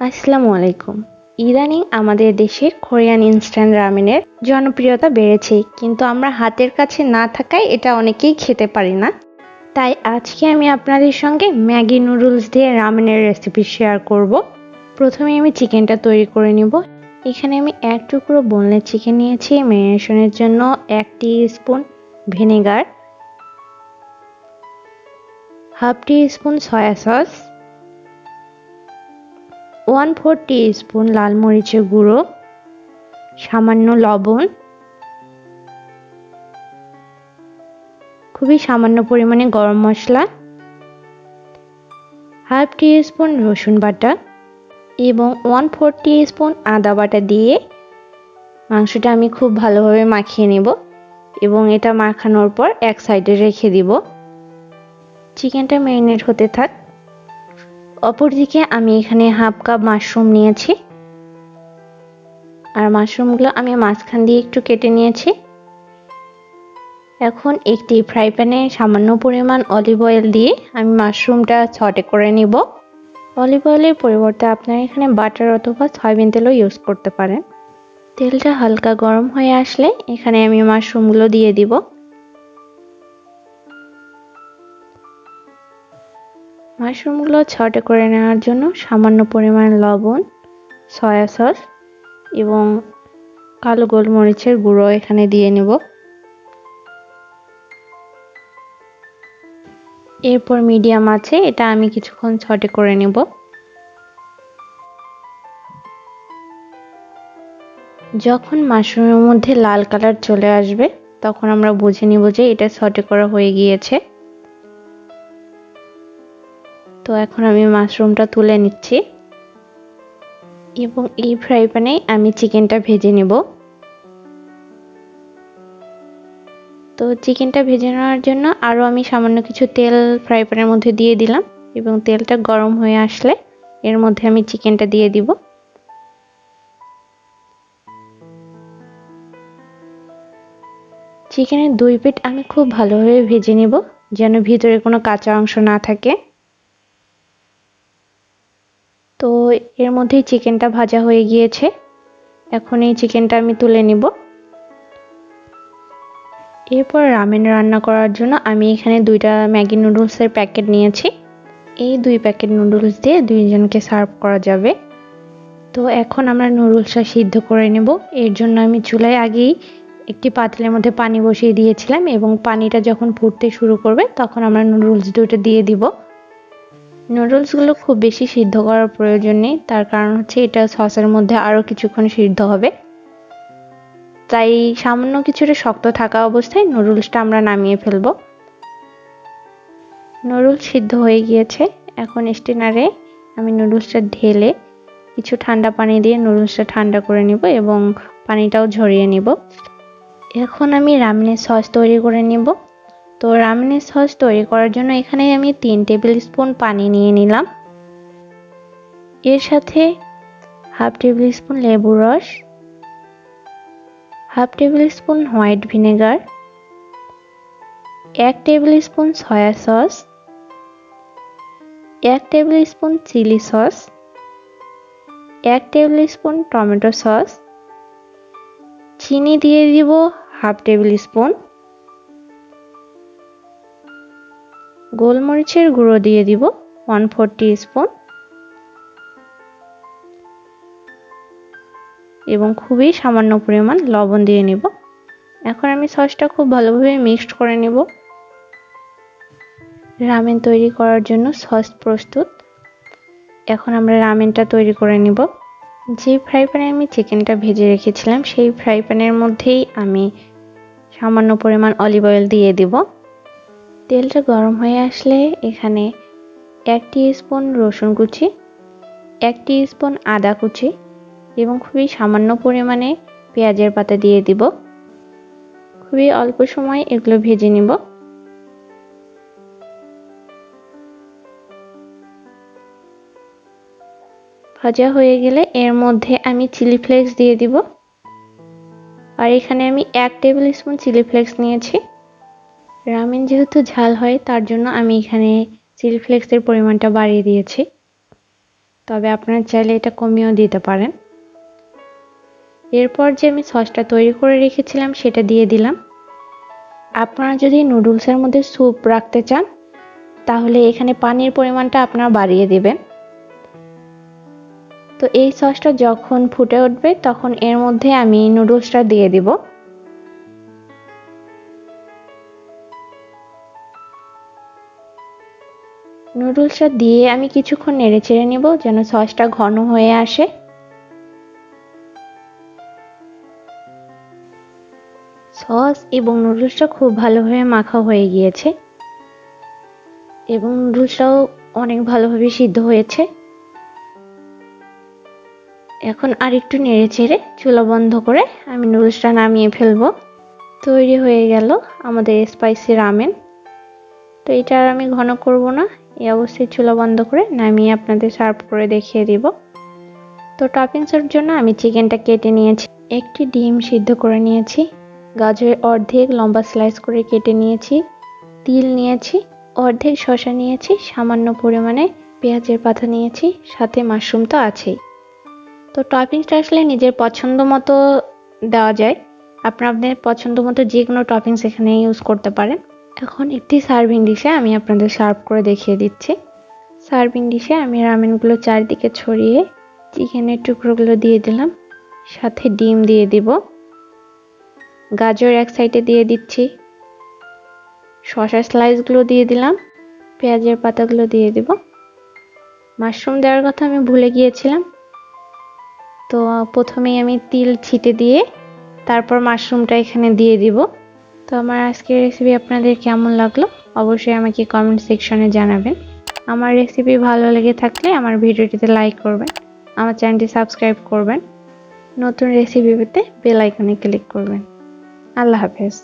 আসসালামু আলাইকুম। ইদানিং আমাদের দেশের কোরিয়ান ইনস্ট্যান্ট রামেনের জনপ্রিয়তা বেড়েছে, কিন্তু আমরা হাতের কাছে না থাকায় এটা অনেকেই খেতে পারি না। তাই আজকে আমি আপনাদের সঙ্গে ম্যাগি নুডলস দিয়ে রামেনের রেসিপি শেয়ার করব। প্রথমে আমি চিকেনটা তৈরি করে নিব। এখানে আমি এক টুকরো বোনলেস চিকেন নিয়েছি। ম্যারিনেশনের জন্য 1 teaspoon vinegar, half teaspoon soya sauce, 1/4 teaspoon লাল মরিচের গুঁড়ো, সামান্য লবণ, খুবই সামান্য পরিমাণে গরম মশলা, হাফ টিস্পুন রসুন বাটা এবং 1/4 টিস্পুন আদা বাটা দিয়ে মাংসটা আমি খুব ভালোভাবে মাখিয়ে নেব এবং এটা মাখানোর পর এক সাইডে রেখে দিব। চিকেনটা ম্যারিনেট হতে থাক। অপরদিকে আমি এখানে হাফ কাপ মাশরুম নিয়েছি, আর মাশরুমগুলো আমি মাঝখান দিয়ে একটু কেটে নিয়েছি। এখন একটি ফ্রাই প্যানে সামান্য পরিমাণ অলিভ অয়েল দিয়ে আমি মাশরুমটা সটে করে নিব। অলিভ অয়েলের পরিবর্তে আপনারা এখানে বাটার অথবা সয়াবিন তেলও ইউজ করতে পারেন। তেলটা হালকা গরম হয়ে আসলে এখানে আমি মাশরুমগুলো দিয়ে দিব। মাশরুমগুলো সটে করে নেওয়ার জন্য সামান্য পরিমাণ লবণ, সয়া সস এবং কালো গোলমরিচের গুঁড়ো এখানে দিয়ে নেব। এরপর মিডিয়াম আছে এটা আমি কিছুক্ষণ সটে করে নেব। যখন মাশরুমের মধ্যে লাল কালার চলে আসবে তখন আমরা বুঝে নিব যে এটা সটে করা হয়ে গিয়েছে। তো এখন আমি মাশরুমটা তুলে নিচ্ছি এবং এই ফ্রাই প্যানে আমি চিকেনটা ভেজে নেব। তো চিকেনটা ভেজে নেওয়ার জন্য আরও আমি সামান্য কিছু তেল ফ্রাই প্যানের মধ্যে দিয়ে দিলাম এবং তেলটা গরম হয়ে আসলে এর মধ্যে আমি চিকেনটা দিয়ে দিব। চিকেনের 2 পিঠ আমি খুব ভালোভাবে ভেজে নেব যেন ভিতরে কোনো কাঁচা অংশ না থাকে। তো এর মধ্যেই চিকেনটা ভাজা হয়ে গিয়েছে। এখন এই চিকেনটা আমি তুলে নিব। এরপর রামেন রান্না করার জন্য আমি এখানে 2টা ম্যাগি নুডলসের প্যাকেট নিয়েছি। এই 2 প্যাকেট নুডলস দিয়ে 2 জনকে সার্ভ করা যাবে। তো এখন আমরা নুডলসটা সিদ্ধ করে নেব। এর জন্য আমি চুলায় আগেই একটি পাতিলের মধ্যে পানি বসিয়ে দিয়েছিলাম এবং পানিটা যখন ফুটতে শুরু করবে তখন আমরা নুডলস দুটো দিয়ে দিব। নুডলসগুলো খুব বেশি সিদ্ধ করার প্রয়োজন নেই, তার কারণ হচ্ছে এটা সসের মধ্যে আরও কিছুক্ষণ সিদ্ধ হবে। তাই সামান্য কিছুটা শক্ত থাকা অবস্থায় নুডলসটা আমরা নামিয়ে ফেলব। নুডলস সিদ্ধ হয়ে গিয়েছে। এখন স্টেনারে আমি নুডলসটা ঢেলে কিছু ঠান্ডা পানি দিয়ে নুডলসটা ঠান্ডা করে নিব এবং পানিটাও ঝরিয়ে নিব। এখন আমি রামেনের সস তৈরি করে নিব। তো রামেনের সস তৈরি করার জন্য এখানে আমি 3 টেবিল স্পুন পানি নিয়ে নিলাম। এর সাথে হাফ টেবিল স্পুন লেবুর রস, half tablespoon white vinegar, 1 tablespoon soya sauce, 1 tablespoon chilli sauce, 1 tablespoon tomato sauce, চিনি দিয়ে দিব হাফ টেবিল স্পুন, গোলমরিচের গুঁড়ো দিয়ে দিব 1/4 টিস্পুন এবং খুবই সামান্য পরিমাণ লবণ দিয়ে নিব। এখন আমি সসটা খুব ভালোভাবে মিক্সড করে নিব। রামেন তৈরি করার জন্য সস প্রস্তুত। এখন আমরা রামেনটা তৈরি করে নিব। যে ফ্রাই প্যানে আমি চিকেনটা ভেজে রেখেছিলাম সেই ফ্রাই প্যানের মধ্যেই আমি সামান্য পরিমাণ অলিভ অয়েল দিয়ে দিব। তেলটা গরম হয়ে আসলে এখানে 1 টিস্পুন রসুন কুচি, 1 টিস্পুন আদা কুচি এবং খুবই সামান্য পরিমাণে পেঁয়াজের পাতা দিয়ে দিব। খুবই অল্প সময় এগুলো ভেজে নিব। ভাজা হয়ে গেলে এর মধ্যে আমি চিলি ফ্লেক্স দিয়ে দিব। আর এখানে আমি 1 টেবিল স্পুন চিলি ফ্লেক্স নিয়েছি। রামেন যেহেতু ঝাল হয় তার জন্য আমি এখানে চিলি ফ্লেক্সের পরিমাণটা বাড়িয়ে দিয়েছি। তবে আপনারা চাইলে এটা কমিয়েও দিতে পারেন। এরপর যে আমি সসটা তৈরি করে রেখেছিলাম সেটা দিয়ে দিলাম। আপনারা যদি নুডলসের মধ্যে স্যুপ রাখতে চান তাহলে এখানে পানির পরিমাণটা আপনারা বাড়িয়ে দিবেন। তো এই সসটা যখন ফুটে উঠবে তখন এর মধ্যে আমি নুডলসটা দিয়ে দিব। নুডলসটা দিয়ে আমি কিছুক্ষণ নেড়ে চেড়ে নিব যেন সসটা ঘন হয়ে আসে। সস এবং নুডলসটা খুব ভালোভাবে মাখা হয়ে গিয়েছে এবং নুডলসটাও অনেক ভালোভাবে সিদ্ধ হয়েছে। এখন আরেকটু নেড়ে চেড়ে চুলা বন্ধ করে আমি নুডলসটা নামিয়ে ফেলবো। তৈরি হয়ে গেল আমাদের স্পাইসি রামেন। তো এটা আর আমি ঘন করব না, এই অবস্থায় চুলা বন্ধ করে নামিয়ে আপনাদের সার্ভ করে দেখিয়ে দিব। তো টপিংসের জন্য আমি চিকেনটা কেটে নিয়েছি, একটি ডিম সিদ্ধ করে নিয়েছি, গাজরের অর্ধেক লম্বা স্লাইস করে কেটে নিয়েছি, তিল নিয়েছি, অর্ধেক শসা নিয়েছি, সামান্য পরিমাণে পেঁয়াজের পাতা নিয়েছি, সাথে মাশরুম তো আছেই। তো টপিংসটা আসলে নিজের পছন্দ মতো দেওয়া যায়, আপনাদের পছন্দ মতো যে কোনো টপিংস এখানে ইউজ করতে পারেন। এখন একটি সার্ভিং ডিশে আমি আপনাদের সার্ভ করে দেখিয়ে দিচ্ছি। সার্ভিং ডিশে আমি রামেনগুলো চারদিকে ছড়িয়ে চিকেনের টুকরোগুলো দিয়ে দিলাম, সাথে ডিম দিয়ে দিব, গাজর এক সাইডে দিয়ে দিচ্ছি, শসা স্লাইসগুলো দিয়ে দিলাম, পেঁয়াজের পাতাগুলো দিয়ে দিব। মাশরুম দেওয়ার কথা আমি ভুলে গিয়েছিলাম, তো প্রথমেই আমি তিল ছিটে দিয়ে তারপর মাশরুমটা এখানে দিয়ে দিব। তো আমার আজকের রেসিপি আপনাদের কেমন লাগলো অবশ্যই আমাকে কমেন্ট সেকশনে জানাবেন। আমার রেসিপি ভালো লেগে থাকলে আমার ভিডিওটিতে লাইক করবেন, আমার চ্যানেলটি সাবস্ক্রাইব করবেন, নতুন রেসিপি পেতে বেল আইকনে ক্লিক করবেন। আল্লাহ হাফেজ।